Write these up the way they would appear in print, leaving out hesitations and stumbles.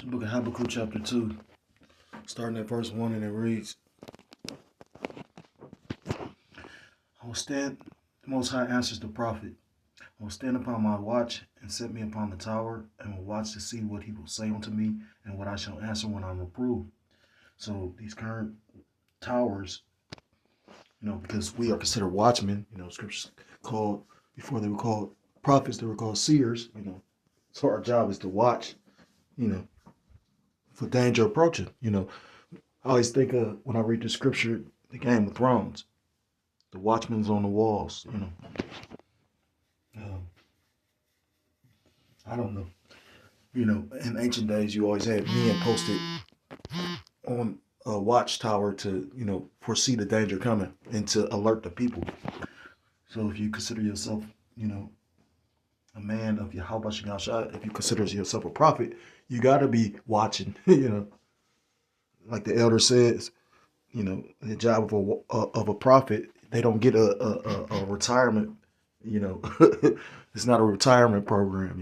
The book of Habakkuk, chapter 2, starting at verse 1, and it reads, I will stand, the Most High answers the prophet, I will stand upon my watch and set me upon the tower, and will watch to see what he will say unto me, and what I shall answer when I'm reproved. So these current towers, because we are considered watchmen, scriptures called, before they were called prophets, they were called seers. So our job is to watch, you know, for danger approaching. I always think of, when I read the scripture, the Game of Thrones, the watchmen's on the walls. Um, I don't know. In ancient days, you always had men posted on a watchtower to, foresee the danger coming and to alert the people. So if you consider yourself, a man of Yahweh Shah, if you consider yourself a prophet, you got to be watching, like the elder says, the job of a prophet, they don't get a retirement, you know, it's not a retirement program,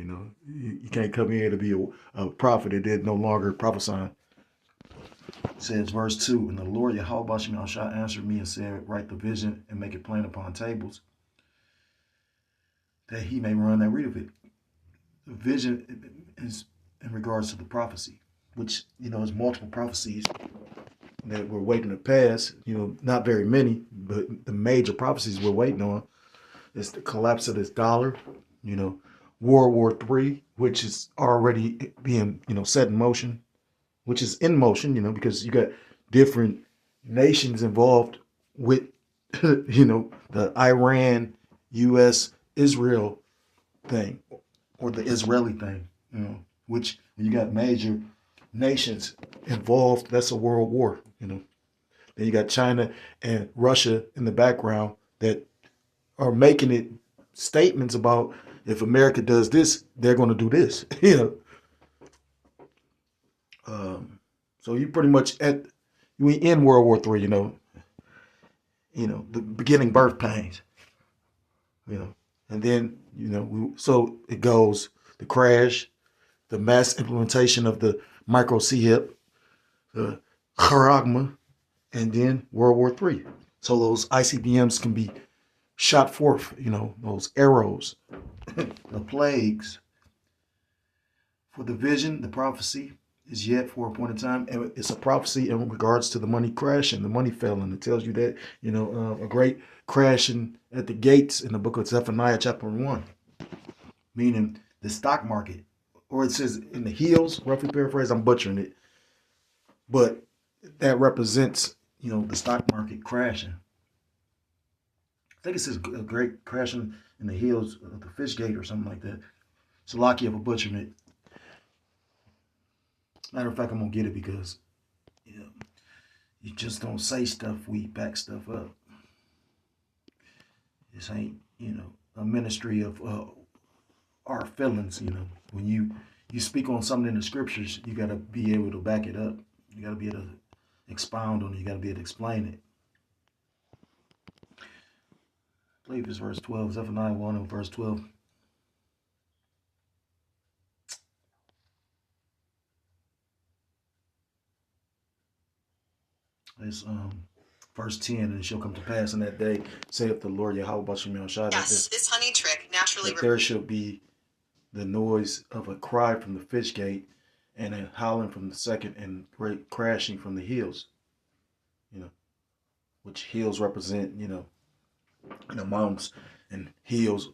you can't come here to be a prophet and then no longer prophesying. It says verse 2, and the Lord Yahweh Shah answered me and said, write the vision and make it plain upon tables, that he may run that read of it. The vision is in regards to the prophecy, which, is multiple prophecies that we're waiting to pass, not very many, but the major prophecies we're waiting on is the collapse of this dollar, World War III, which is already being, set in motion, which is in motion, because you got different nations involved with, the Iran, U.S., Israel thing, or the Israeli thing, which when you got major nations involved, that's a world war. Then you got China and Russia in the background that are making it statements about, if America does this, they're going to do this. So you pretty much we in World War III. The beginning birth pains. And then so it goes the crash, the mass implementation of the micro CHIP, the Charagma, and then World War III. So those ICBMs can be shot forth, those arrows, the plagues. For the vision, the prophecy is yet for a point in time. And it's a prophecy in regards to the money crashing, the money failing. It tells you that, a great crashing at the gates in the book of Zephaniah chapter 1, meaning the stock market, or it says in the hills, roughly paraphrase, I'm butchering it, but that represents, the stock market crashing. I think it says a great crashing in the hills of the fish gate or something like that. So lucky of a butchering it. Matter of fact, I'm gonna get it because you just don't say stuff, we back stuff up. This ain't, a ministry of our feelings. When you speak on something in the scriptures, you gotta be able to back it up. You gotta be able to expound on it. You gotta be able to explain it. I believe it's verse 12, Zephaniah 1 and verse 12. It's verse 10, and it shall come to pass in that day, saith the Lord Yahweh Bashem Shah, yes, this honey trick naturally that there shall be the noise of a cry from the fish gate, and a howling from the second, and great crashing from the hills. Which hills represent, mountains, and hills,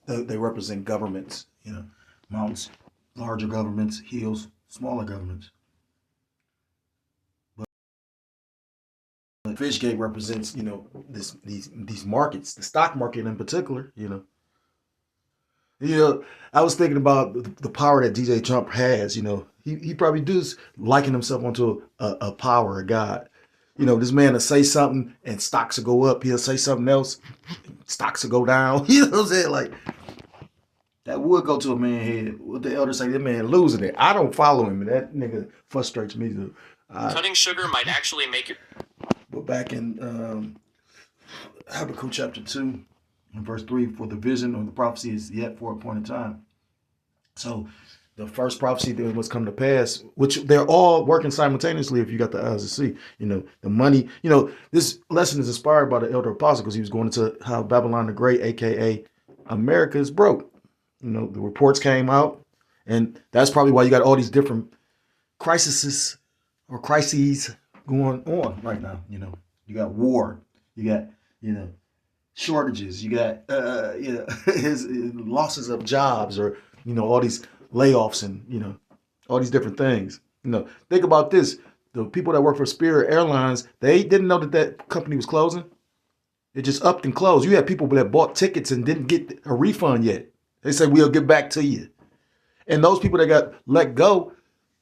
they represent governments. Mountains, larger governments; hills, smaller governments. But Fishgate represents, these markets, the stock market in particular. I was thinking about the power that DJ Trump has. He probably does liken himself onto a power, a god. This man will say something and stocks will go up. He'll say something else, stocks will go down. You know what I'm saying? Like, that would go to a man's head. What the elders say, that man losing it. I don't follow him, and that nigga frustrates me too. cutting sugar might actually make it. But back in Habakkuk chapter 2, in verse 3, for the vision or the prophecy is yet for a point in time. So the first prophecy that was come to pass, which they're all working simultaneously if you got the eyes to see. The money, this lesson is inspired by the elder apostle because he was going into how Babylon the Great, aka America, is broke. The reports came out, and that's probably why you got all these different crises going on right now. You got war, you got, shortages, you got, his losses of jobs, or, all these layoffs and, all these different things. Think about this. The people that work for Spirit Airlines, they didn't know that company was closing. It just upped and closed. You had people that bought tickets and didn't get a refund yet. They said, we'll get back to you. And those people that got let go,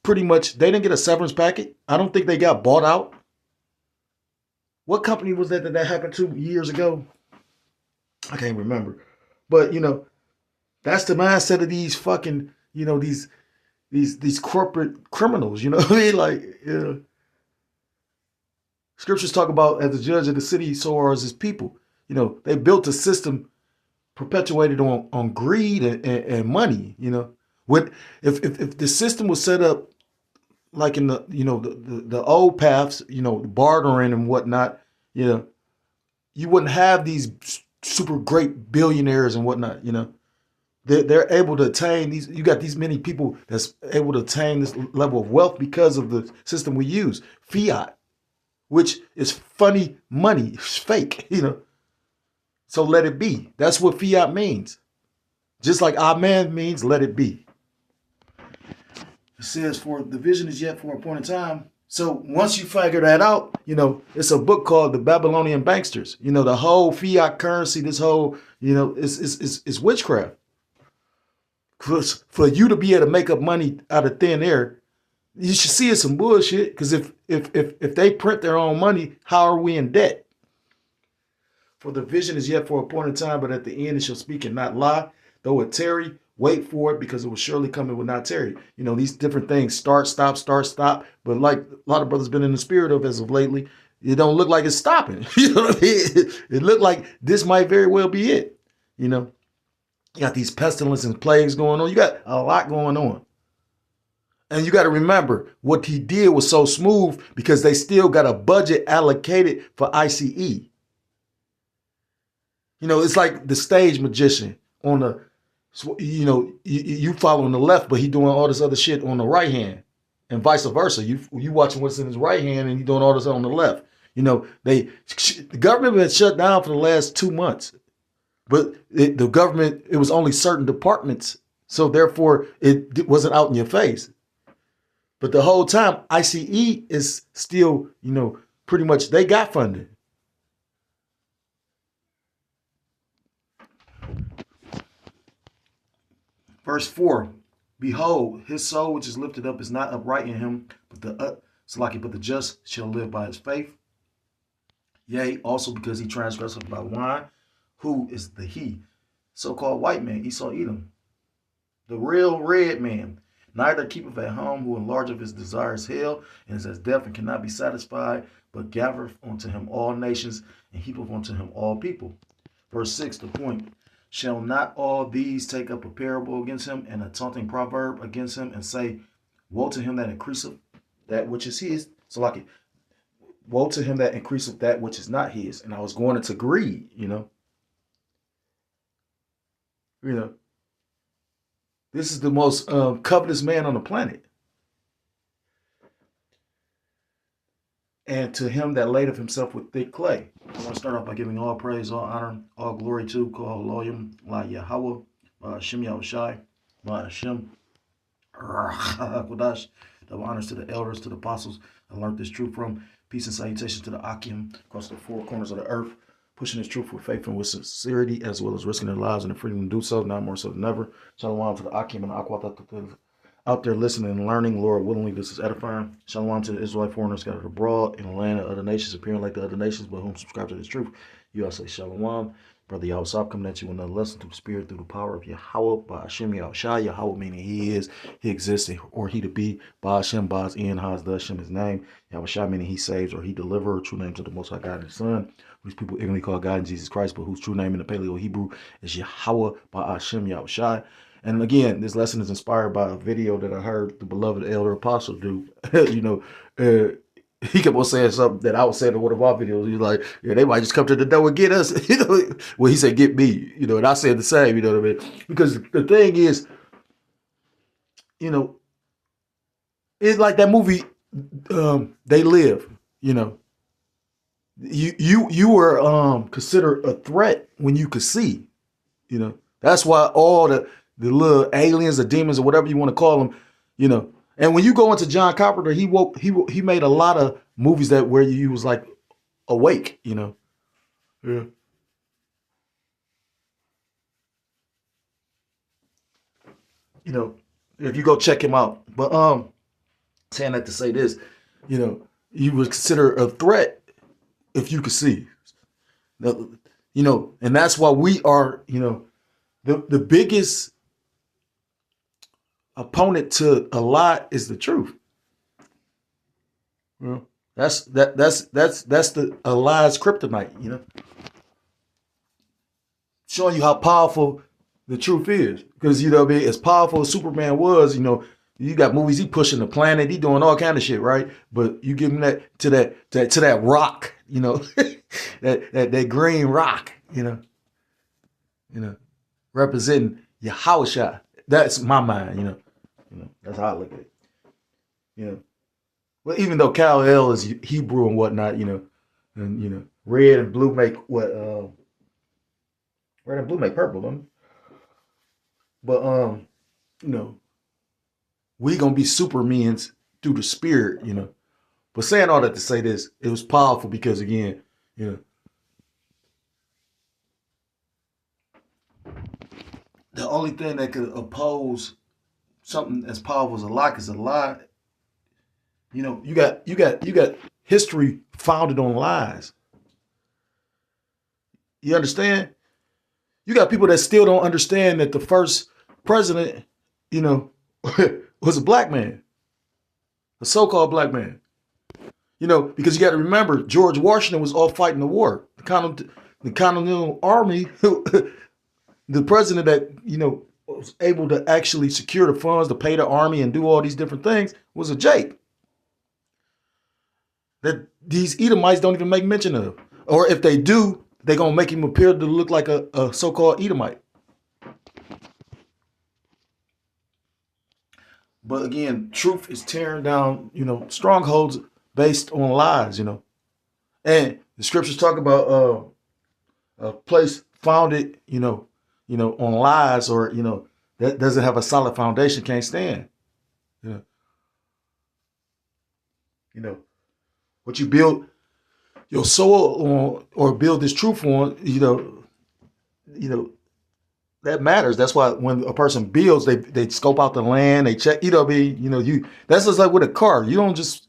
pretty much, they didn't get a severance packet. I don't think they got bought out. What company was that happened to years ago? I can't remember. But, that's the mindset of these fucking, these corporate criminals, what I mean? Like, scriptures talk about as the judge of the city, so are his people. They built a system perpetuated on greed and money. If the system was set up like in the old paths, bartering and whatnot, you wouldn't have these super great billionaires and whatnot. They're able to attain these. You got these many people that's able to attain this level of wealth because of the system we use, fiat, which is funny money. It's fake, So let it be. That's what fiat means. Just like amen means let it be. It says, for the vision is yet for a point in time. So once you figure that out, it's a book called The Babylonian Banksters. The whole fiat currency, this whole, is witchcraft. For you to be able to make up money out of thin air, you should see it's some bullshit. Because if they print their own money, how are we in debt? For the vision is yet for a point in time, but at the end it shall speak and not lie. Though it tarry, wait for it, because it will surely come and will not tarry. These different things, start, stop. But like a lot of brothers been in the spirit of as of lately, it don't look like it's stopping. You know what I mean? It looked like this might very well be it. You got these pestilence and plagues going on. You got a lot going on. And you got to remember, what he did was so smooth because they still got a budget allocated for ICE. It's like the stage magician on the, you following the left, but he doing all this other shit on the right hand, and vice versa. You watching what's in his right hand, and he doing all this on the left. The government been shut down for the last 2 months, but the government, it was only certain departments, so therefore it wasn't out in your face. But the whole time, ICE is still, pretty much they got funded. Verse 4, behold, his soul which is lifted up is not upright in him, but the just shall live by his faith. Yea, also because he transgresseth by wine. Who is the he? So-called white man, Esau Edom. The real red man. Neither keepeth at home, who enlargeth his desires hell, and is as deaf and cannot be satisfied, but gathereth unto him all nations, and heapeth unto him all people. Verse 6, the point. Shall not all these take up a parable against him, and a taunting proverb against him, and say, woe to him that increaseth that which is his? So like, woe to him that increaseth that which is not his. And I was going into greed, This is the most covetous man on the planet. And to him that laid of himself with thick clay. I want to start off by giving all praise, all honor, all glory to Koholohim, La Yahweh, Shem Yahushai, Shem Kodash. Double honors to the elders, to the apostles I learned this truth from. Peace and salutations to the Akim across the four corners of the earth, pushing this truth with faith and with sincerity, as well as risking their lives and the freedom to do so, now more so than ever. Shalom to the Akim and the Akwat out there listening and learning. Lord willingly, this is edifying. Shalom to the Israelite foreigners scattered abroad in the land of other nations, appearing like the other nations, but whom subscribe to this truth. You all say Shalom. Brother Yahweh coming at you with another lesson through the Spirit, through the power of Yahweh, by Hashem Yahushai. Yahweh meaning he is, he exists, or he to be. By Hashem, by his in, Haz the Hashem his name. Yahushai meaning he saves, or he delivers. True name to the Most High God and his Son, which people ignorantly call God and Jesus Christ, but whose true name in the Paleo Hebrew is Yahweh, by Hashem Yahushai. And again, this lesson is inspired by a video that I heard the beloved elder apostle do. you know, he kept on saying something that I was saying in one of our videos. He's like, yeah, they might just come to the door and get us. Well, he said, get me, and I said the same, you know what I mean? Because the thing is, you know, it's like that movie, They Live, You were considered a threat when you could see, That's why all the little aliens or demons or whatever you want to call them, And when you go into John Carpenter, he made a lot of movies that where you was like awake, Yeah. If you go check him out. But saying that to say this, you would consider a threat if you could see. And that's why we are, the biggest opponent to a lie is the truth. That's the a lie's kryptonite, Showing you how powerful the truth is. Because as powerful as Superman was, you got movies, he pushing the planet, he doing all kind of shit, right? But you give him that to that rock, that green rock, representing Yahushua. That's my mind, That's how I look at it. Well, even though Kal-El is Hebrew and whatnot, and red and blue make what red and blue make purple, don't But we gonna be supermens through the spirit, But saying all that to say this, it was powerful because again, the only thing that could oppose something as powerful as a lie is a lie. You got history founded on lies. You understand? You got people that still don't understand that the first president, was a black man, a so-called black man. Because you got to remember, George Washington was all fighting the war. The Continental Army, the president that, was able to actually secure the funds to pay the army and do all these different things was a Jake. That these Edomites don't even make mention of. Or if they do, they're going to make him appear to look like a so-called Edomite. But again, truth is tearing down, strongholds based on lies, And the scriptures talk about a place founded, on lies or, that doesn't have a solid foundation can't stand. What you build your soul on or build this truth on, that matters. That's why when a person builds, they scope out the land, they check, that's just like with a car. You don't just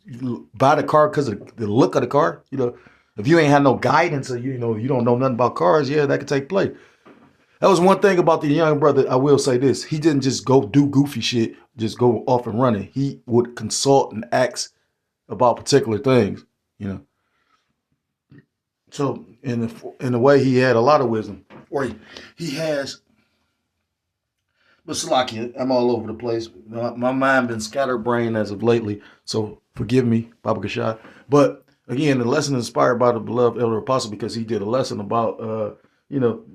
buy the car because of the look of the car. If you ain't had no guidance or you don't know nothing about cars, yeah, that could take place. That was one thing about the young brother. I will say this: he didn't just go do goofy shit, just go off and running. He would consult and ask about particular things, So in a way, he had a lot of wisdom, or he has. But Salakia, I'm all over the place. My mind been scatterbrained as of lately, so forgive me, Baba Kashai. But again, the lesson is inspired by the beloved elder apostle because he did a lesson about,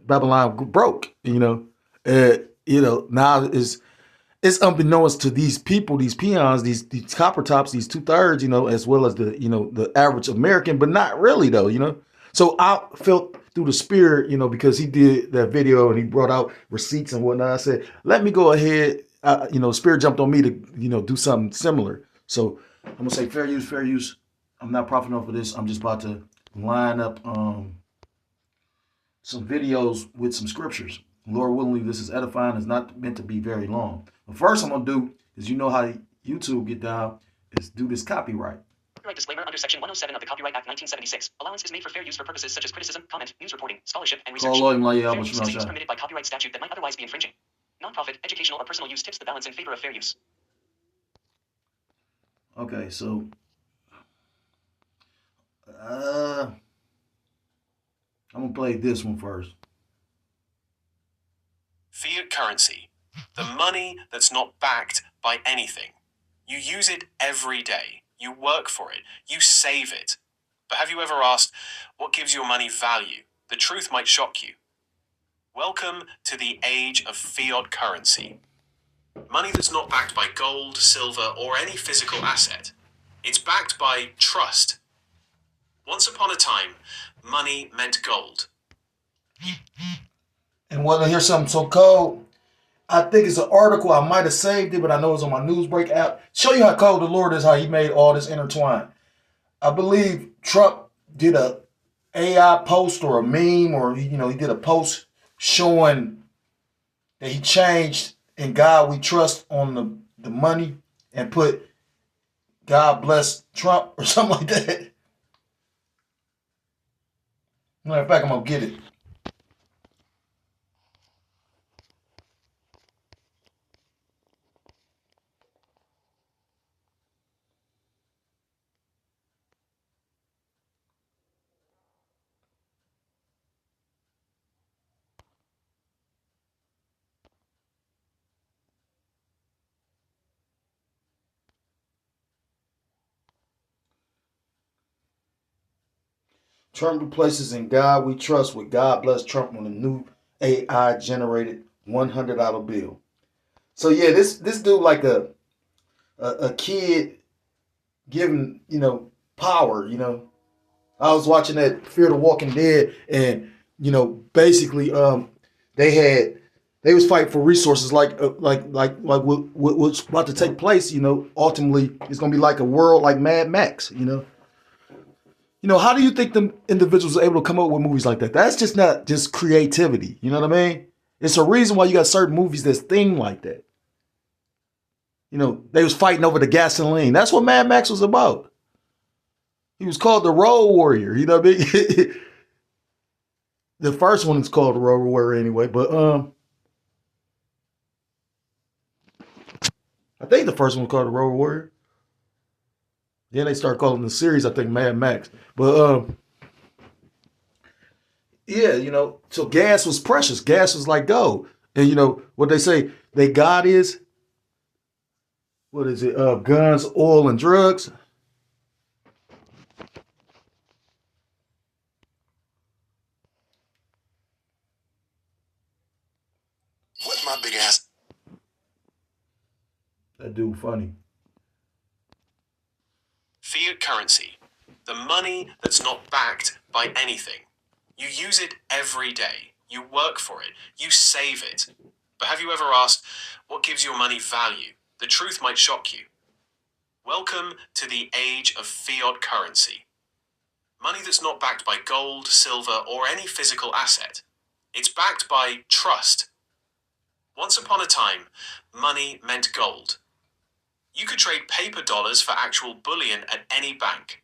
Babylon broke. Now it's unbeknownst to these people, these peons, these copper tops, these 2/3, as well as the average American, but not really though, So I felt through the spirit, because he did that video and he brought out receipts and whatnot. I said, let me go ahead. Spirit jumped on me to, do something similar. So I'm gonna say fair use, fair use. I'm not profiting off of this. I'm just about to line up some videos with some scriptures. Lord willingly, this is edifying. It's not meant to be very long. But first I'm gonna do is how YouTube get down is do this copyright. Copyright disclaimer under Section 107 of the Copyright Act 1976. Allowance is made for fair use for purposes such as criticism, comment, news reporting, scholarship, and research. Fair use is a use permitted by copyright statute that might otherwise be infringing. Non-profit, educational, or personal use tips the balance in favor of fair use. Okay, so I'm gonna play this one first. Fiat currency, The money that's not backed by anything. You use it every day. You work for it. You save it. But have you ever asked, what gives your money value? The truth might shock you. Welcome to the age of fiat currency. Money that's not backed by gold, silver, or any physical asset. It's backed by trust. Once upon a time, money meant gold. And want to hear something so cold? I think it's an article. I might have saved it, but I know it's on my Newsbreak app. Show you how cold the Lord is, how he made all this intertwined. I believe Trump did a AI post or a meme, or he did a post showing that he changed "In God We Trust" on the money and put "God bless Trump" or something like that. Matter of fact, I'm gonna get it. Trump replaces "In God We Trust" with "God bless Trump" on a new AI generated $100 bill. So yeah, this dude like a kid giving power. I was watching that Fear the Walking Dead, and basically they was fighting for resources like what's about to take place. Ultimately it's gonna be like a world like Mad Max. How do you think the individuals are able to come up with movies like that? That's just not just creativity. You know what I mean? It's a reason why you got certain movies that's themed like that. They was fighting over the gasoline. That's what Mad Max was about. He was called the Road Warrior. You know what I mean? The first one is called the Road Warrior anyway, but I think the first one was called the Road Warrior. Then they start calling the series, I think, Mad Max. But yeah, so gas was precious. Gas was like gold. And what they say, they God is, what is it? Guns, oil, and drugs. What's my big ass? That dude funny. Fiat currency. The money that's not backed by anything. You use it every day. You work for it. You save it. But have you ever asked, what gives your money value? The truth might shock you. Welcome to the age of fiat currency. Money that's not backed by gold, silver, or any physical asset. It's backed by trust. Once upon a time, money meant gold. You could trade paper dollars for actual bullion at any bank.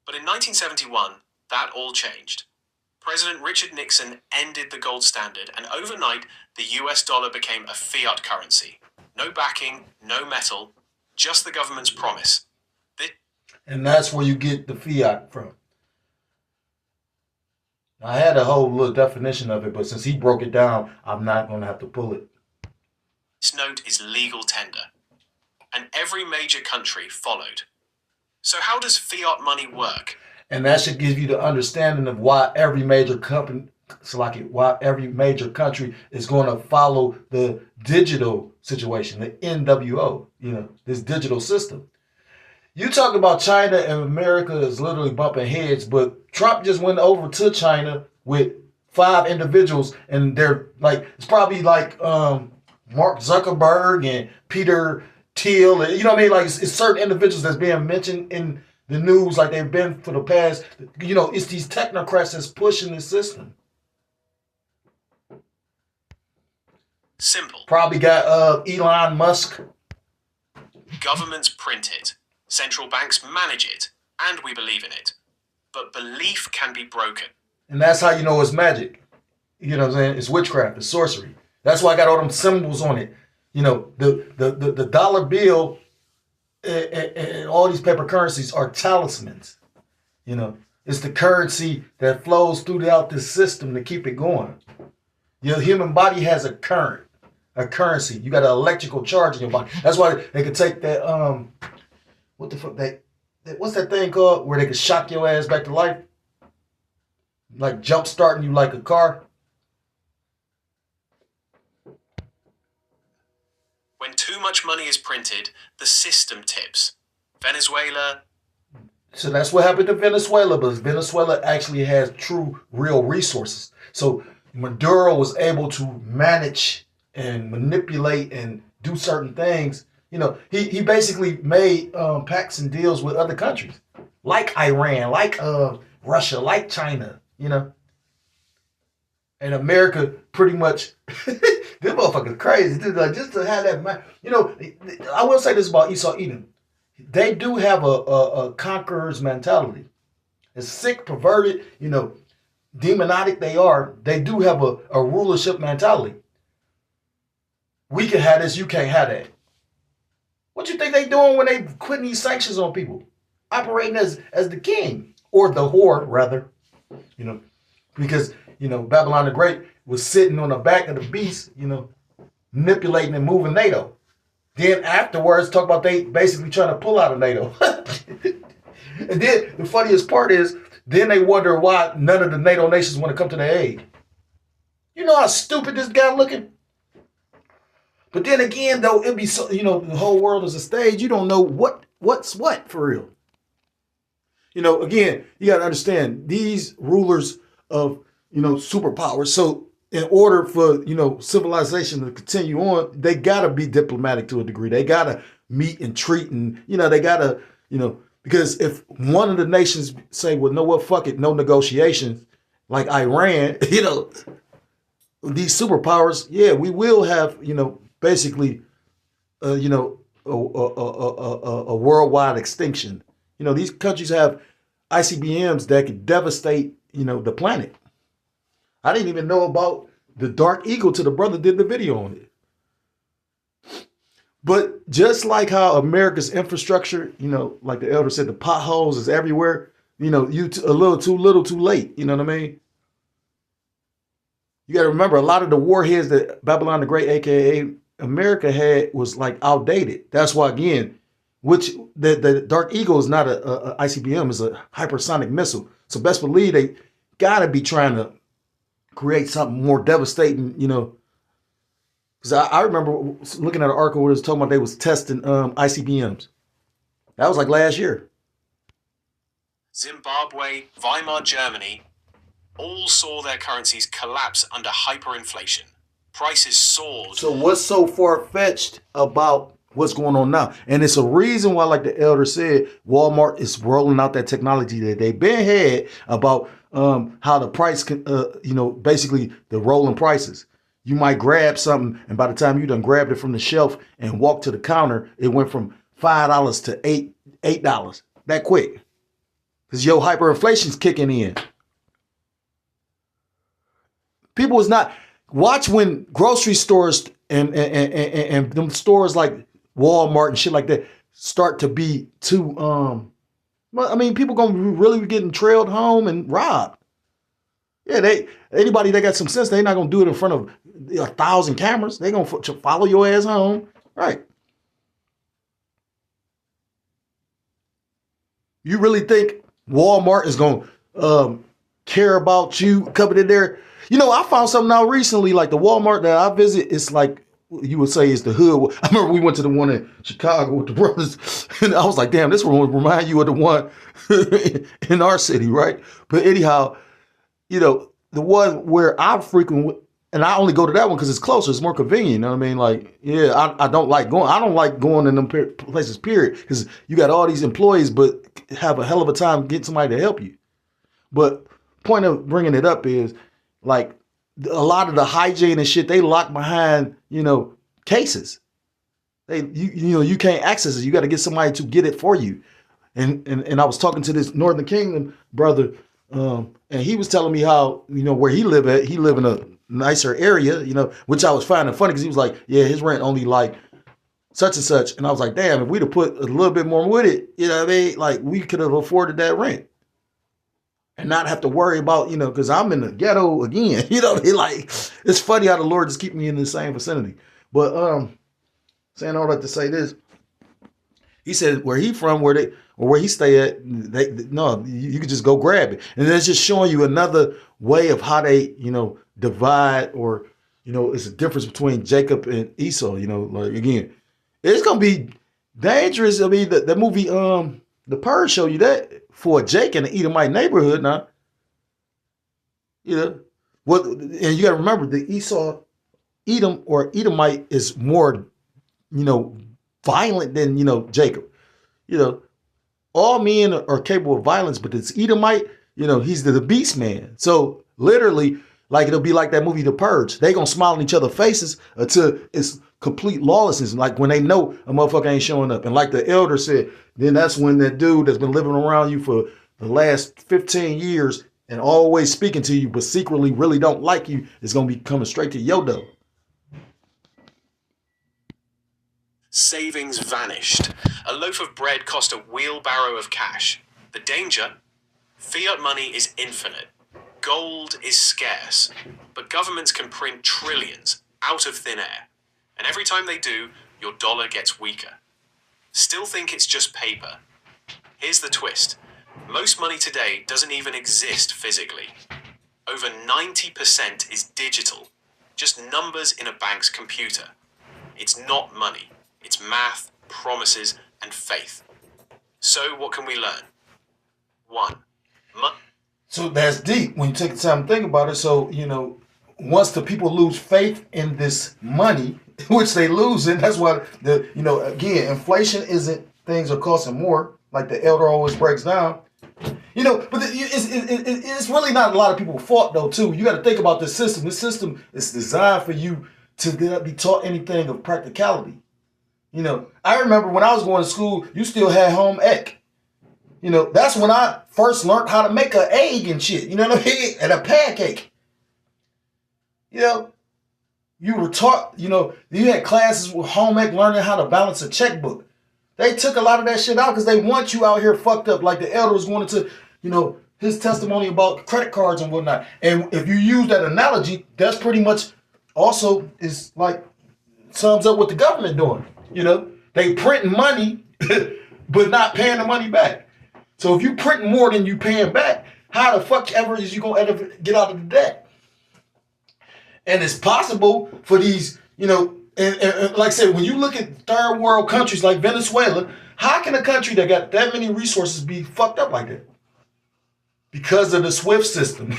But in 1971, that all changed. President Richard Nixon ended the gold standard, and overnight, the US dollar became a fiat currency. No backing, no metal, just the government's promise. And that's where you get the fiat from. I had a whole little definition of it, but since he broke it down, I'm not going to have to pull it. This note is legal tender, and every major country followed. So how does fiat money work? And that should give you the understanding of why every major company, why every major country is going to follow the digital situation, the NWO, this digital system. You talk about China and America is literally bumping heads, but Trump just went over to China with 5 individuals, and they're like, it's probably like Mark Zuckerberg and Peter Thiel, and you know what I mean? Like it's certain individuals that's being mentioned in the news like they've been for the past, it's these technocrats that's pushing the system. Simple. Probably got Elon Musk. Governments print it. Central banks manage it. And we believe in it. But belief can be broken. And that's how you know it's magic. You know what I'm saying? It's witchcraft. It's sorcery. That's why I got all them symbols on it. The dollar bill and all these paper currencies are talismans. It's the currency that flows throughout the system to keep it going. Your human body has a current, a currency. You got an electrical charge in your body. That's why they could take that what the fuck that what's that thing called where they could shock your ass back to life, like jump starting you like a car. When too much money is printed, the system tips. Venezuela. So that's what happened to Venezuela, but Venezuela actually has true, real resources. So Maduro was able to manage and manipulate and do certain things. You know, he basically made pacts and deals with other countries, like Iran, like Russia, like China, you know. And America pretty much, this motherfucker's crazy. Dude, just to have that, you know, I will say this about Esau Edom. They do have a conqueror's mentality. As sick, perverted, you know, demonic they are, they do have a rulership mentality. We can have this, you can't have that. What you think they doing when they putting these sanctions on people? Operating as the king, or the whore, rather. You know, because, you know, Babylon the Great was sitting on the back of the beast, you know, manipulating and moving NATO. Then afterwards, talk about they basically trying to pull out of NATO. And then the funniest part is, then they wonder why none of the NATO nations want to come to their aid. You know how stupid this guy looking? But then again, though, it'd be so, you know, the whole world is a stage. You don't know what's what for real. You know, again, you got to understand these rulers of, you know, superpowers. So in order for, you know, civilization to continue on, they got to be diplomatic to a degree. They got to meet and treat, and, you know, they got to, you know, because if one of the nations say, well, no, what, fuck it, no negotiations, like Iran, you know, these superpowers, yeah, we will have, you know, basically, you know, a worldwide extinction. You know, these countries have ICBMs that could devastate, you know, the planet. I didn't even know about the Dark Eagle till the brother did the video on it. But just like how America's infrastructure, you know, like the elder said, the potholes is everywhere. You know, a little too late. You know what I mean? You got to remember, a lot of the warheads that Babylon the Great, aka America, had was like outdated. That's why, again, which the Dark Eagle is not a ICBM, is a hypersonic missile. So best believe they got to be trying to create something more devastating, you know. Because I remember looking at an article where it was talking about they was testing ICBMs. That was like last year. Zimbabwe, Weimar Germany, all saw their currencies collapse under hyperinflation. Prices soared. So what's so far-fetched about what's going on now? And it's a reason why, like the elder said, Walmart is rolling out that technology that they've been had about how the price can, you know, basically the rolling prices. You might grab something, and by the time you done grabbed it from the shelf and walked to the counter, it went from $5 to $8 that quick. Because your hyperinflation's kicking in. People is not, watch when grocery stores and them stores like Walmart and shit like that start to be too, I mean, people gonna really be getting trailed home and robbed. Yeah, anybody that got some sense, they not gonna do it in front of 1,000 cameras. They gonna follow your ass home, right? You really think Walmart is gonna care about you coming in there? You know, I found something out recently, like the Walmart that I visit, it's like, you would say it's the hood. I remember we went to the one in Chicago with the brothers, and I was like, damn, this one would remind you of the one in our city, right? But anyhow, you know, the one where I frequent, and I only go to that one because it's closer, it's more convenient, you know what I mean? Like, yeah, I don't like going in them places, period, because you got all these employees, but have a hell of a time getting somebody to help you. But point of bringing it up is, like, a lot of the hygiene and shit, they lock behind, you know, cases. You know, you can't access it. You got to get somebody to get it for you. And I was talking to this Northern Kingdom brother, and he was telling me how, you know, where he live at, he live in a nicer area, you know, which I was finding funny because he was like, yeah, his rent only like such and such. And I was like, damn, if we'd have put a little bit more with it, you know what I mean? Like, we could have afforded that rent. And not have to worry about, you know, because I'm in the ghetto again. You know what I mean? Like, it's funny how the Lord just keep me in the same vicinity. But saying all that to say this, he said where he from, where he stay at, no, you could just go grab it, and that's just showing you another way of how they, divide, or it's a difference between Jacob and Esau. Like, again, it's gonna be dangerous. I mean, the movie The Purge show you that for Jake in the Edomite neighborhood now. What, and you got to remember the Edom or Edomite is more, violent than, Jacob. All men are capable of violence, but this Edomite, he's the beast man. So literally, like, it'll be like that movie The Purge. They gonna smile in each other's faces until it's complete lawlessness. Like when they know a motherfucker ain't showing up. And like the elder said, then that's when that dude that's been living around you for the last 15 years and always speaking to you, but secretly really don't like you, is gonna be coming straight to your door. Savings vanished. A loaf of bread cost a wheelbarrow of cash. The danger? Fiat money is infinite. Gold is scarce. But governments can print trillions out of thin air. And every time they do, your dollar gets weaker. Still think it's just paper? Here's the twist. Most money today doesn't even exist physically. Over 90% is digital. Just numbers in a bank's computer. It's not money. It's math, promises, and faith. So what can we learn? 1. So that's deep when you take the time to think about it. So, once the people lose faith in this money, which they lose it, that's why again, inflation isn't things are costing more, like the elder always breaks down. But it's really not a lot of people's fault though, too. You got to think about this system. This system is designed for you to be taught anything of practicality. I remember when I was going to school, you still had home ec. That's when I first learned how to make an egg and shit. You know what I mean? And a pancake. You were taught, you had classes with home ec learning how to balance a checkbook. They took a lot of that shit out because they want you out here fucked up. Like the elder was going into, his testimony about credit cards and whatnot. And if you use that analogy, that's pretty much also is like sums up what the government doing. They printing money, but not paying the money back. So if you printing more than you paying back, how the fuck ever is you gonna ever get out of the debt? And it's possible for these, and like I said, when you look at third world countries like Venezuela, how can a country that got that many resources be fucked up like that? Because of the SWIFT system,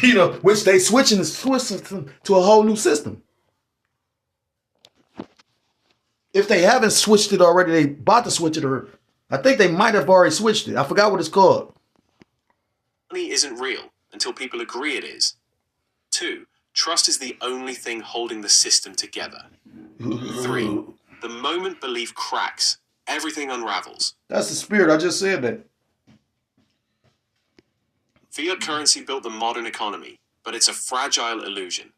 which they switching the SWIFT system to a whole new system. If they haven't switched it already, they about to switch it, or I think they might have already switched it. I forgot what it's called. Money isn't real until people agree it is. 2. Trust is the only thing holding the system together. 3. The moment belief cracks, everything unravels. That's the spirit. I just said that. Fiat currency built the modern economy, but it's a fragile illusion.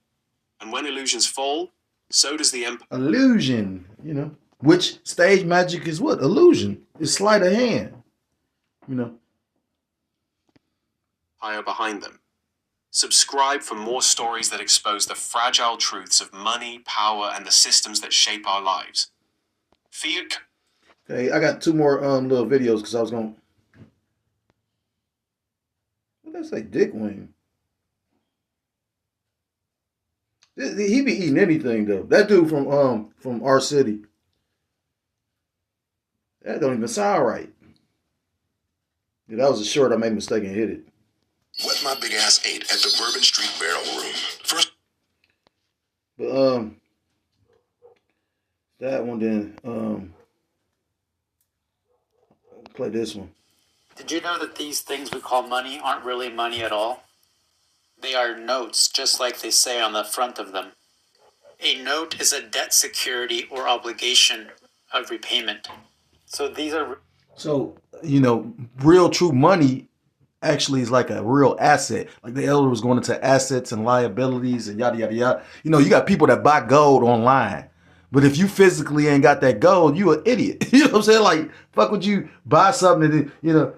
And when illusions fall, so does the empire. Illusion, which stage magic is what? Illusion. It's sleight of hand, Empire behind them. Subscribe for more stories that expose the fragile truths of money, power, and the systems that shape our lives. Fiat. Okay, I got 2 more little videos because I was going. What did I say? Dick Wing. He be eating anything though. That dude from our city. That don't even sound right. Yeah, that was a short. I made a mistake and hit it. What my big ass ate at the Bourbon Street Barrel Room. First. But that one then play this one. Did you know that these things we call money aren't really money at all? They are notes, just like they say on the front of them. A note is a debt security or obligation of repayment. So these are... So, real true money actually is like a real asset. Like the elder was going into assets and liabilities and yada, yada, yada. You got people that buy gold online. But if you physically ain't got that gold, you an idiot. You know what I'm saying? Like, fuck would you buy something that,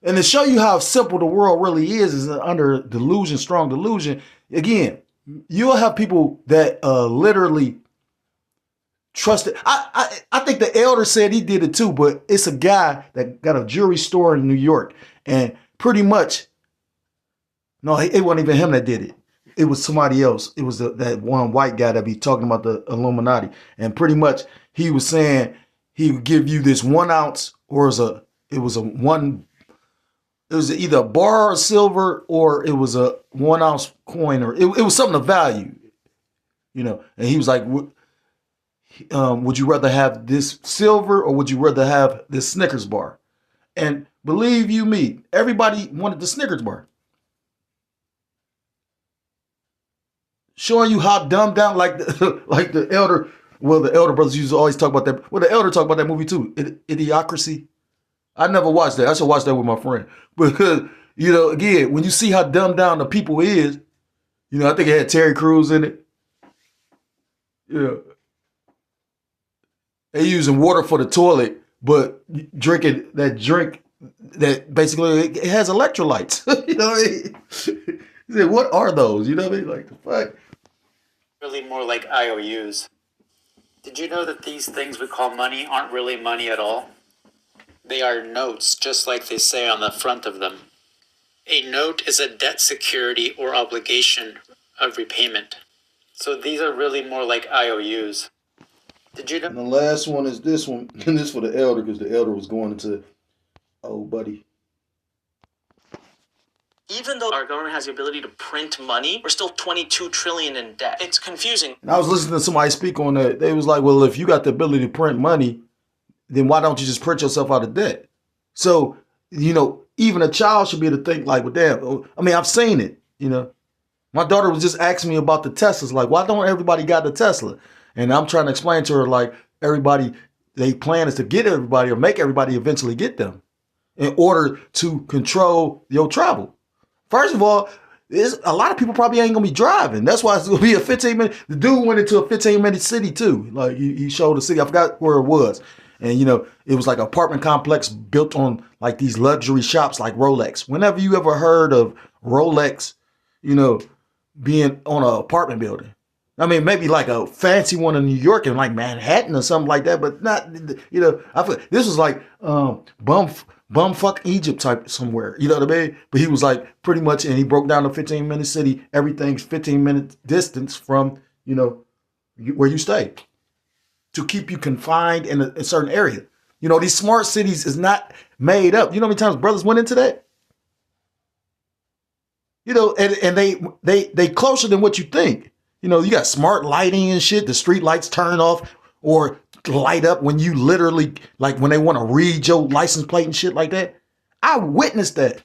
and to show you how simple the world really is under delusion, strong delusion. Again, you'll have people that literally trust it. I think the elder said he did it too, but it's a guy that got a jewelry store in New York, and pretty much, no, it wasn't even him that did it. It was somebody else. It was that one white guy that be talking about the Illuminati, and pretty much he was saying he would give you this 1 ounce, or it was either a bar of silver or it was a 1 ounce coin, or it was something of value, And he was like, would you rather have this silver or would you rather have this Snickers bar? And believe you me, everybody wanted the Snickers bar. Showing you how dumbed down, like the elder. Well, the elder brothers used to always talk about that. Well, the elder talked about that movie too, Idiocracy. I never watched that. I should watch that with my friend. Because, again, when you see how dumbed down the people is, I think it had Terry Crews in it. Yeah. They using water for the toilet, but drinking that drink that basically it has electrolytes. You know what I mean? He said, what are those? You know what I mean? Like, the fuck? Really more like IOUs. Did you know that these things we call money aren't really money at all? They are notes, just like they say on the front of them. A note is a debt security or obligation of repayment. So these are really more like IOUs. Did you know? And the last one is this one, and this for the elder, because the elder was going into, oh, buddy. Even though our government has the ability to print money, we're still $22 trillion in debt. It's confusing. And I was listening to somebody speak on that. They was like, well, if you got the ability to print money, then why don't you just print yourself out of debt? So, even a child should be able to think like, well, damn, I mean, I've seen it, My daughter was just asking me about the Teslas. Like, why don't everybody got the Tesla? And I'm trying to explain to her, like, everybody, they plan is to get everybody or make everybody eventually get them in order to control your travel. First of all, a lot of people probably ain't going to be driving. That's why it's going to be a 15-minute. The dude went into a 15-minute city, too. Like, he showed the city. I forgot where it was. And, it was like an apartment complex built on, like, these luxury shops like Rolex. Whenever you ever heard of Rolex, being on an apartment building. I mean, maybe like a fancy one in New York and like Manhattan or something like that, but not, I feel this was like bumfuck Egypt type somewhere, you know what I mean? But he was like pretty much, and he broke down the 15-minute city, everything's 15-minute distance from, where you stay to keep you confined in a certain area. These smart cities is not made up. You know how many times brothers went into that? And they closer than what you think. You got smart lighting and shit. The street lights turn off or light up when you literally, like when they want to read your license plate and shit like that. I witnessed that.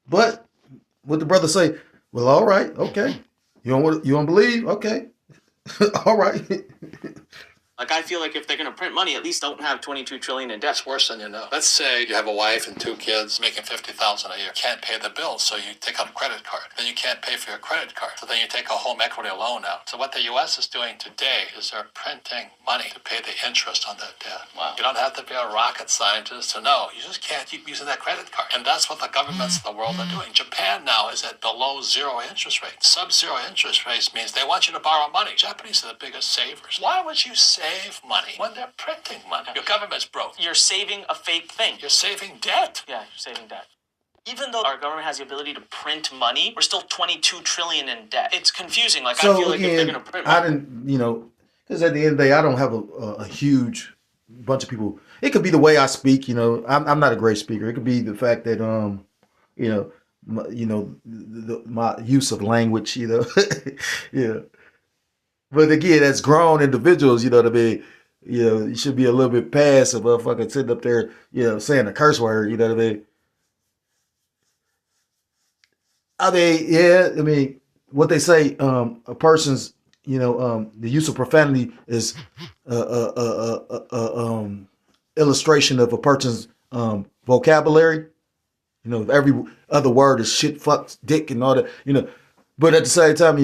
But what the brother say? Well, all right, okay. You don't believe? Okay. All right. Like, I feel like if they're going to print money, at least don't have $22 trillion in debt. That's worse than you know. Let's say you have a wife and 2 kids making $50,000 a year. Can't pay the bills, so you take out a credit card. Then you can't pay for your credit card, so then you take a home equity loan out. So what the U.S. is doing today is they're printing money to pay the interest on that debt. Wow. You don't have to be a rocket scientist to know. You just can't keep using that credit card. And that's what the governments of the world are doing. Japan now is at below 0 interest rate. Sub-zero interest rates means they want you to borrow money. Japanese are the biggest savers. Why would you save money when they're printing money? Your government's broke. You're saving a fake thing. You're saving debt. Yeah, you're saving debt. Even though our government has the ability to print money, we're still $22 trillion in debt. It's confusing. Like, So I feel like if again, they're going to print money. I didn't, because at the end of the day, I don't have a huge bunch of people. It could be the way I speak. I'm not a great speaker. It could be the fact that my use of language. Yeah. But again, as grown individuals, you know what I mean. You should be a little bit past a motherfucker sitting up there, saying a curse word. You know what I mean. What they say, a person's, the use of profanity is illustration of a person's vocabulary. Every other word is shit, fuck, dick, and all that. But at the same time,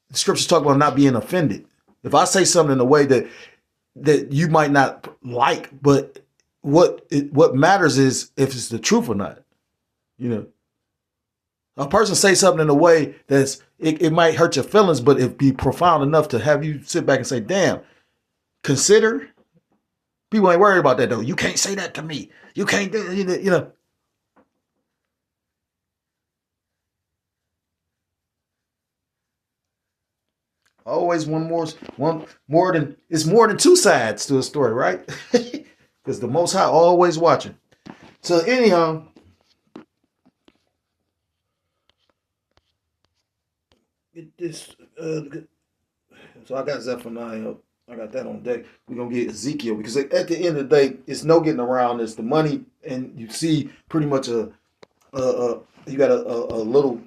the scriptures talk about not being offended. If I say something in a way that you might not like, but what matters is if it's the truth or not. A person say something in a way that's it might hurt your feelings, but it be profound enough to have you sit back and say, damn, consider. People ain't worried about that though. You can't say that to me. You can't do you know. Always it's more than two sides to a story, right? Because the Most High always watching. So anyhow, get this. So I got Zephaniah up. I got that on deck. We're gonna get Ezekiel because at the end of the day, it's no getting around this. The money, and you see pretty much you got a little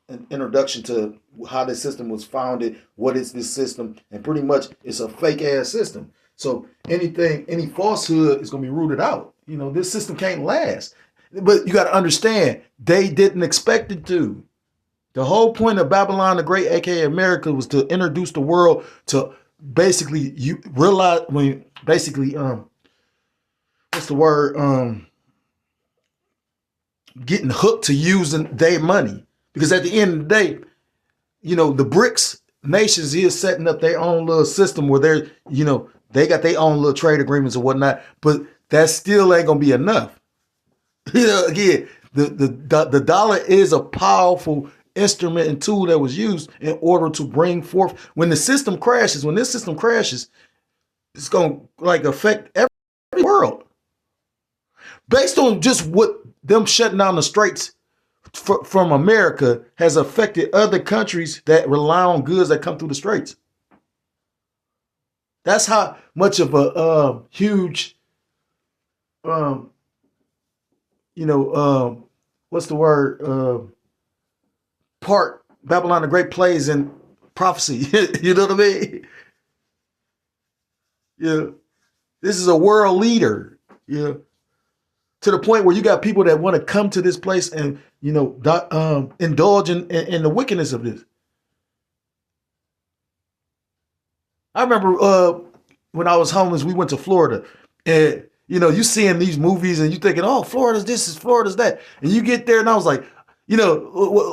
an introduction to how this system was founded, what is this system, and pretty much it's a fake ass system. So any falsehood is gonna be rooted out. You know, this system can't last. But you got to understand, they didn't expect it to. The whole point of Babylon the Great, aka America, was to introduce the world to basically you realize when basically what's the word getting hooked to using their money. Because at the end of the day, you know, the BRICS nations is setting up their own little system where they're, you know, they got their own little trade agreements and whatnot, but that still ain't gonna be enough. You know, again, the dollar is a powerful instrument and tool that was used in order to bring forth when this system crashes, it's gonna like affect every world. Based on just what them shutting down the straits from America has affected other countries that rely on goods that come through the straits. That's how much of a huge, what's the word? Part Babylon the Great plays in prophecy. You know what I mean? Yeah, this is a world leader. Yeah. To the point where you got people that want to come to this place and, you know, indulge in the wickedness of this. I remember when I was homeless, we went to Florida, and, you know, you seeing these movies and you thinking, oh, Florida's this, Florida's that. And you get there and I was like, you know,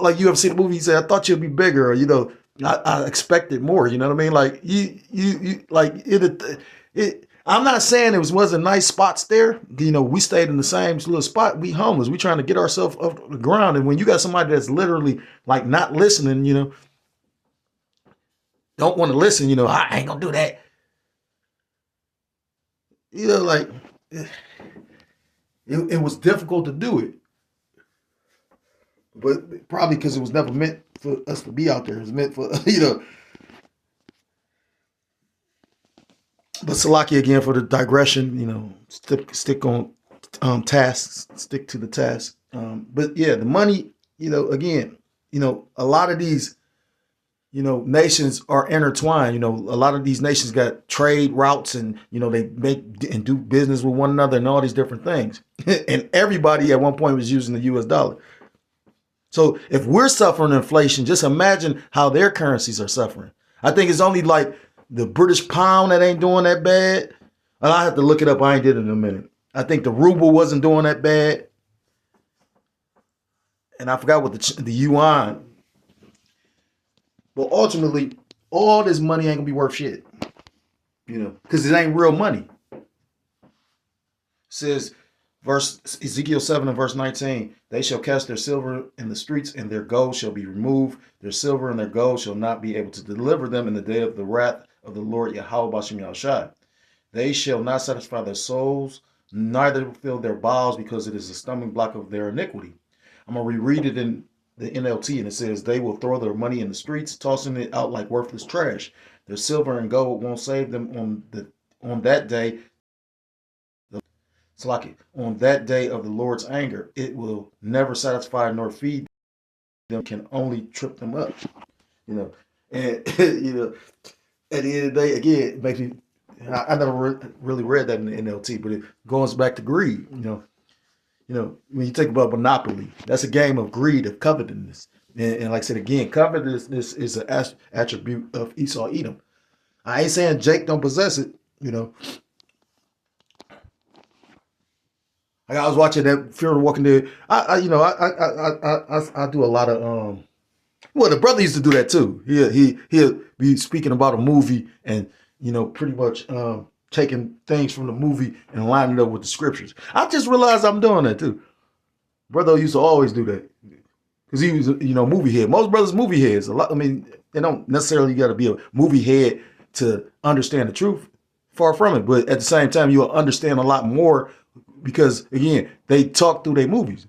like you ever seen the movie, you say, I thought you'd be bigger, or, you know, I expected more, you know what I mean? Like you like it. I'm not saying it wasn't nice spots there. You know, we stayed in the same little spot. We homeless. We trying to get ourselves off the ground. And when you got somebody that's literally like not listening, you know, don't want to listen, you know, I ain't gonna do that. You know, like it was difficult to do it. But probably because it was never meant for us to be out there. It was meant for, you know. But Salaki again for the digression, you know, stick on tasks, stick to the task. But yeah, the money, you know, again, you know, a lot of these, you know, nations are intertwined. You know, a lot of these nations got trade routes and, you know, they make and do business with one another and all these different things. And everybody at one point was using the US dollar. So if we're suffering inflation, just imagine how their currencies are suffering. I think it's only like the British pound that ain't doing that bad. And I have to look it up. I ain't did it in a minute. I think the ruble wasn't doing that bad. And I forgot what the yuan. But ultimately, all this money ain't gonna be worth shit. You know, because it ain't real money. It says, Ezekiel 7 and verse 19, they shall cast their silver in the streets and their gold shall be removed. Their silver and their gold shall not be able to deliver them in the day of the wrath of the Lord Yahweh Bashem Yahushai. They shall not satisfy their souls, neither fill their bowels, because it is a stumbling block of their iniquity. I'm going to reread it in the NLT, and it says, they will throw their money in the streets, tossing it out like worthless trash. Their silver and gold won't save them on that day. On that day of the Lord's anger, it will never satisfy nor feed them, can only trip them up. You know, and you know, at the end of the day, again, it makes me. I never really read that in the NLT, but it goes back to greed. You know, when you think about monopoly, that's a game of greed, of covetousness, and like I said again, covetousness is an attribute of Esau Edom. I ain't saying Jake don't possess it. You know. Like I was watching that Fear the Walking Dead. I do a lot of well, the brother used to do that too. He'll be speaking about a movie and pretty much taking things from the movie and lining it up with the scriptures. I just realized I'm doing that too. Brother used to always do that because he was movie head. Most brothers movie heads. A lot. I mean, they don't necessarily got to be a movie head to understand the truth. Far from it, but at the same time, you'll understand a lot more because again, they talk through their movies.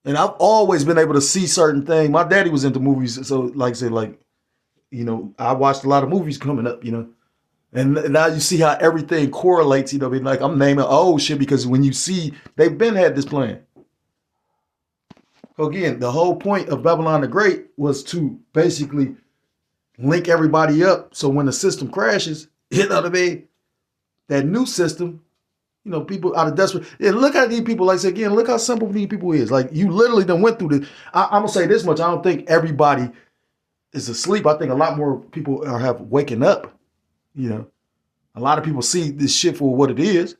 And I've always been able to see certain things. My daddy was into movies, so like I said, I watched a lot of movies coming up, and now you see how everything correlates. Like I'm naming shit because when you see they've been had this plan. So again, the whole point of Babylon the Great was to basically link everybody up. So when the system crashes, that new system. People out of desperate. And look at these people. Like I said again, look how simple these people is. Like you literally done went through this. I'm gonna say this much. I don't think everybody is asleep. I think a lot more people have waking up. A lot of people see this shit for what it is.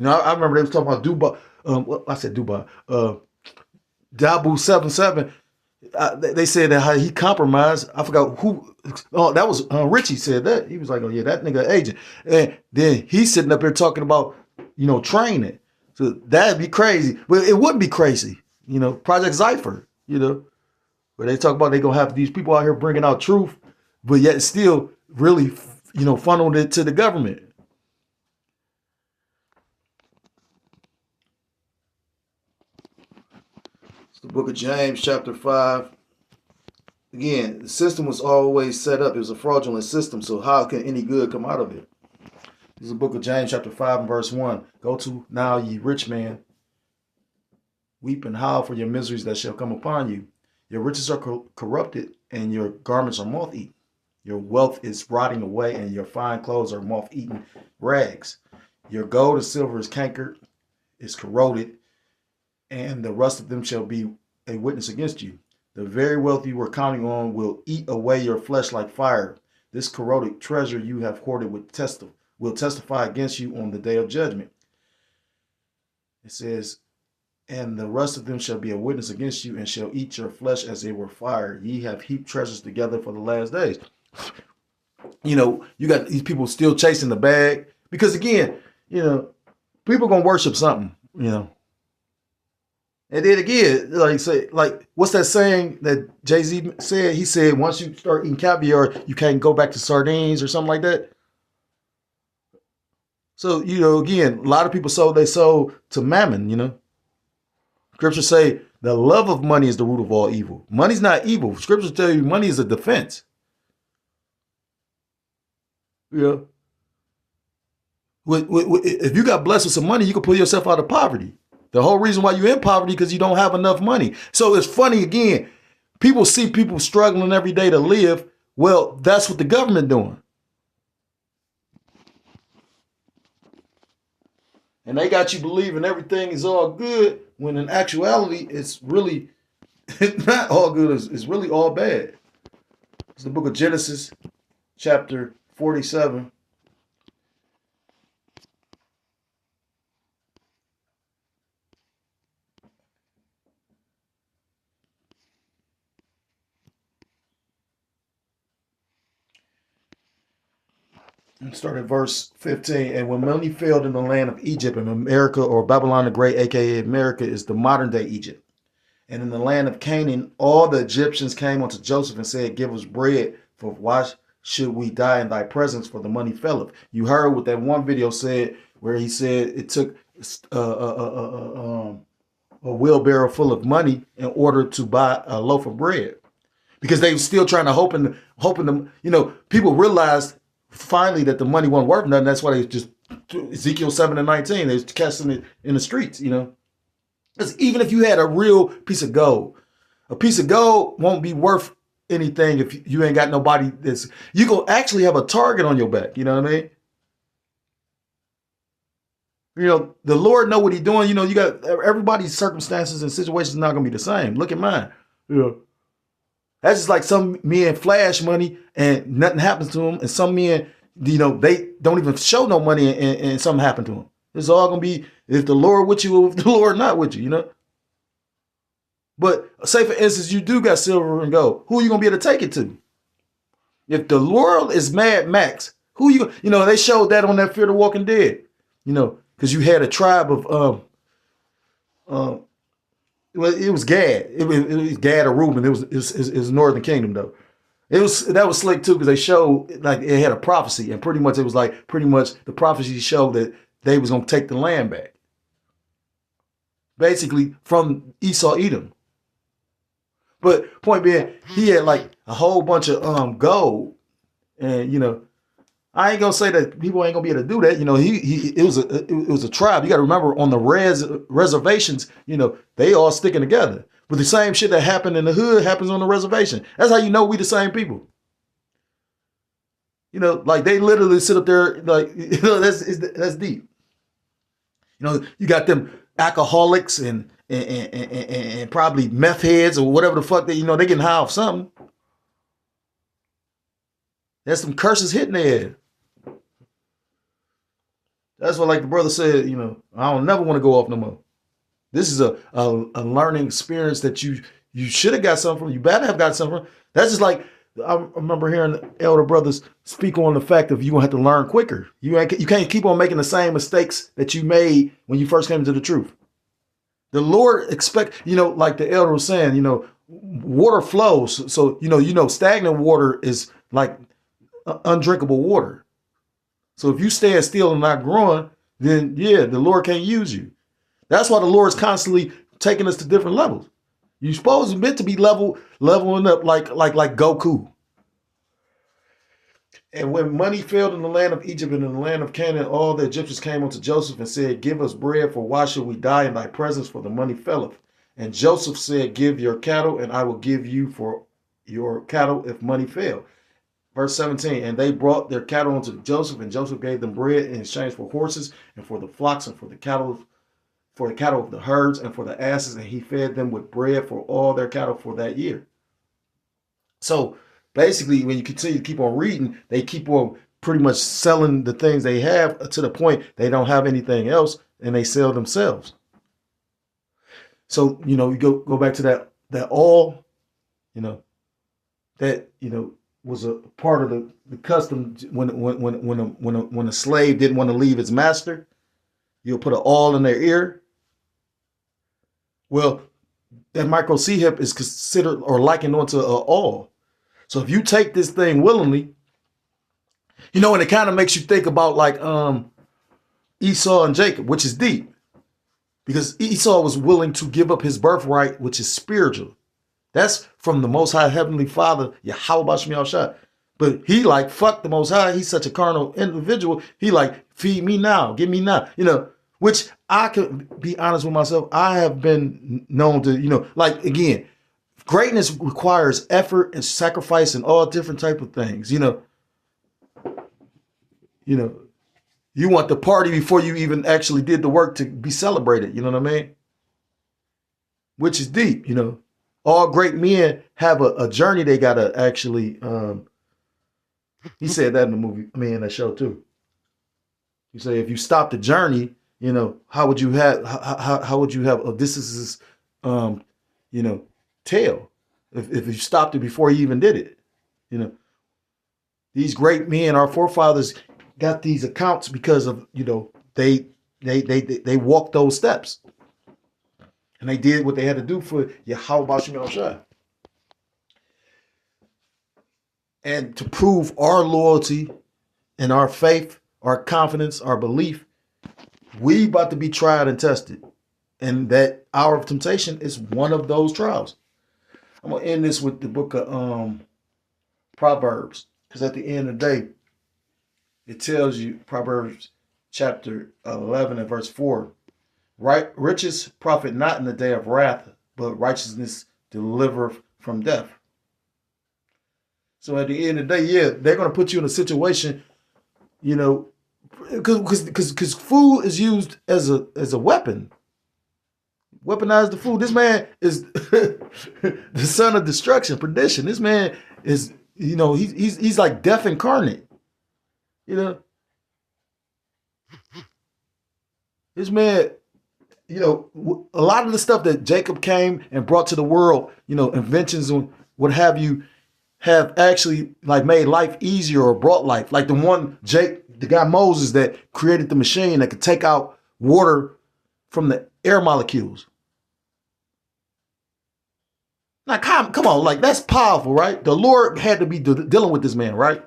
I remember they was talking about Dubai. I said Dubai. Dabu 77. They said that how he compromised. I forgot who. Oh, that was Richie said that. He was like, "Oh yeah, that nigga agent." And then he's sitting up here talking about, training. So that'd be crazy. But it wouldn't be crazy. Project Zypher. Where they talk about they gonna have these people out here bringing out truth, but yet still really, funneled it to the government. It's the book of James, chapter 5. Again, the system was always set up. It was a fraudulent system, so how can any good come out of it? This is the book of James, chapter 5, and verse 1. Go to now, ye rich man, weep and howl for your miseries that shall come upon you. Your riches are corrupted, and your garments are moth-eaten. Your wealth is rotting away, and your fine clothes are moth-eaten rags. Your gold and silver is cankered, is corroded, and the rust of them shall be a witness against you. The very wealth you were counting on will eat away your flesh like fire. This corroded treasure you have hoarded will testify against you on the day of judgment. It says, and the rest of them shall be a witness against you and shall eat your flesh as they were fire. Ye have heaped treasures together for the last days. You got these people still chasing the bag because again, people gonna worship something, And then again, what's that saying that Jay-Z said? He said, once you start eating caviar, you can't go back to sardines or something like that. So, again, a lot of people sold to mammon, Scripture say the love of money is the root of all evil. Money's not evil. Scripture tell you money is a defense. If you got blessed with some money, you can pull yourself out of poverty. The whole reason why you're in poverty because you don't have enough money. So it's funny again. People see people struggling every day to live. Well, that's what the government doing. And they got you believing everything is all good when in actuality it's really not all good. It's really all bad. It's the book of Genesis, chapter 47. Start at verse 15. And when money failed in the land of Egypt, and America or Babylon the Great, aka America, is the modern day Egypt. And in the land of Canaan, all the Egyptians came unto Joseph and said, give us bread, for why should we die in thy presence, for the money faileth. You heard what that one video said, where he said it took a wheelbarrow full of money in order to buy a loaf of bread. Because they were still trying to hoping them, people realized finally that the money wasn't worth nothing. That's why they just Ezekiel 7:19. They was casting it in the streets. Because even if you had a real piece of gold won't be worth anything if you ain't got nobody you gonna actually have a target on your back. You know what I mean? The Lord know what He's doing. You got everybody's circumstances and situations not gonna be the same. Look at mine. That's just like some men flash money and nothing happens to them, and some men, they don't even show no money and something happened to them. It's all gonna be If the Lord with you, or if the Lord not with you, you know. But say for instance, you do got silver and gold. Who are you gonna be able to take it to? If the world is Mad Max, who you know? They showed that on that Fear the Walking Dead, you know, because you had a tribe of well, it was Gad. It was Gad or Reuben. It was Northern Kingdom though. That was slick too because they showed like it had a prophecy and pretty much it was like the prophecy showed that they was gonna take the land back, basically from Esau Edom. But point being, he had like a whole bunch of gold, and you know, I ain't gonna say that people ain't gonna be able to do that. You know, it was a tribe. You got to remember on the reservations, you know, they all sticking together. But the same shit that happened in the hood happens on the reservation. That's how you know we the same people. You know, like they literally sit up there, like you know, that's deep. You know, you got them alcoholics and probably meth heads or whatever the fuck that, you know, they getting high off something. There's some curses hitting their head. That's what, like the brother said, you know, I don't never want to go off no more. This is a learning experience that you should have got something from. You better have got something from. That's just like, I remember hearing the elder brothers speak on the fact of you gonna have to learn quicker. You can't keep on making the same mistakes that you made when you first came to the truth. The Lord expect, you know, like the elder was saying, you know, water flows. So, you know, stagnant water is like undrinkable water. So if you stand still and not growing, then yeah, the Lord can't use you. That's why the Lord's constantly taking us to different levels. You're supposed to be meant to be leveling up like Goku. And when money failed in the land of Egypt and in the land of Canaan, all the Egyptians came unto Joseph and said, give us bread, for why should we die in thy presence? For the money faileth. And Joseph said, give your cattle, and I will give you for your cattle if money fail. Verse 17, and they brought their cattle unto Joseph, and Joseph gave them bread in exchange for horses and for the flocks and for the cattle of the herds and for the asses, and he fed them with bread for all their cattle for that year. So basically, when you continue to keep on reading, they keep on pretty much selling the things they have to the point they don't have anything else, and they sell themselves. So, you know, you go back to that all, you know, that, you know, was a part of the custom when a slave didn't want to leave his master, you'll put an awl in their ear. Well, that micro C hip is considered or likened onto an awl. So if you take this thing willingly, you know, and it kind of makes you think about like Esau and Jacob, which is deep. Because Esau was willing to give up his birthright, which is spiritual. That's from the Most High Heavenly Father, Yahweh Shemi Shah. But he like, fuck the Most High. He's such a carnal individual. He like, feed me now, give me now. You know, which I could be honest with myself. I have been known to, you know, like, again, greatness requires effort and sacrifice and all different type of things. You know, you want the party before you even actually did the work to be celebrated. You know what I mean? Which is deep, you know. All great men have a journey they got to actually, he said that in the movie, in that show too. You say, if you stop the journey, you know, how would you have this is his, you know, tale if you stopped it before you even did it. You know, these great men, our forefathers got these accounts because of, you know, they walked those steps. And they did what they had to do for Yahweh Bashim Shah. And to prove our loyalty and our faith, our confidence, our belief, we about to be tried and tested. And that hour of temptation is one of those trials. I'm going to end this with the book of Proverbs. Because at the end of the day, it tells you, Proverbs chapter 11 and verse 4, right, riches profit not in the day of wrath, but righteousness deliver from death. So at the end of the day, yeah, they're going to put you in a situation, you know, because food is used as a weapon. Weaponize the food. This man is the son of destruction, perdition. This man is, you know, he's like death incarnate. You know, this man a lot of the stuff that Jacob came and brought to the world, inventions and what have you, have actually like made life easier or brought life. Like the guy Moses that created the machine that could take out water from the air molecules. Like, come on, like that's powerful, right? The Lord had to be dealing with this man, right?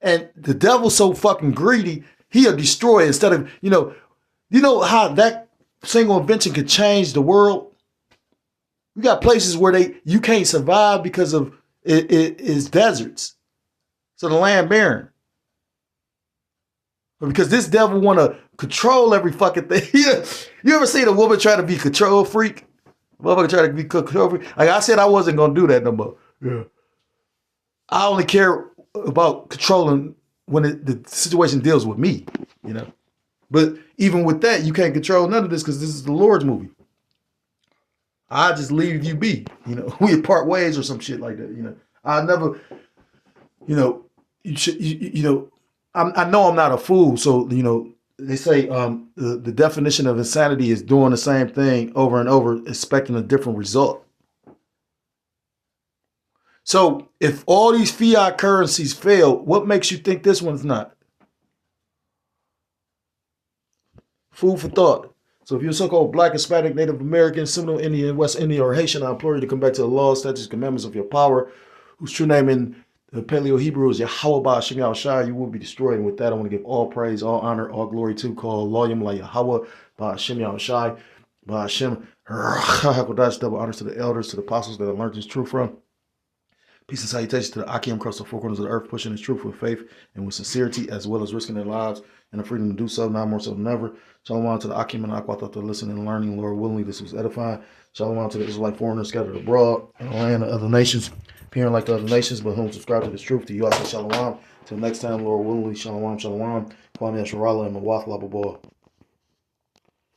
And the devil's so fucking greedy, he'll destroy it instead of, you know how that single invention could change the world? We got places where you can't survive because of it is deserts. So the land barren. But because this devil want to control every fucking thing. You ever seen a woman try to be control freak? Motherfucker try to be control freak. Like I said, I wasn't gonna do that no more. Yeah. I only care about controlling when the situation deals with me, But even with that, you can't control none of this because this is the Lord's movie. I just leave you be, we part ways or some shit like that, I never, you should, I know I'm not a fool, so they say the definition of insanity is doing the same thing over and over, expecting a different result. So if all these fiat currencies fail, what makes you think this one's not? Food for thought. So if you're so-called Black, Hispanic, Native American, Seminole Indian, West Indian, or Haitian, I implore you to come back to the laws, statutes, commandments of your power, whose true name in the Paleo-Hebrew is Yahweh Ba'Shem Yahushai. You will be destroyed. And with that, I want to give all praise, all honor, all glory to call Loyam La Yahweh Ba'Shem Yahushai Ba'Shem HaKodash. Double honors to the elders, to the apostles that I learned this truth from. Peace and salutations to the Akim across the four corners of the earth, pushing this truth with faith and with sincerity, as well as risking their lives and the freedom to do so, now more so than ever. Shalom to the Akim and Aqua, thought to listening and learning, Lord willingly, this was edifying. Shalom to the Israelite foreigners scattered abroad in the land of other nations, appearing like the other nations, but whom subscribe to this truth. To you, I say shalom. Till next time, Lord willingly, shalom, shalom. Kwame Asharala and Mawath Lababah.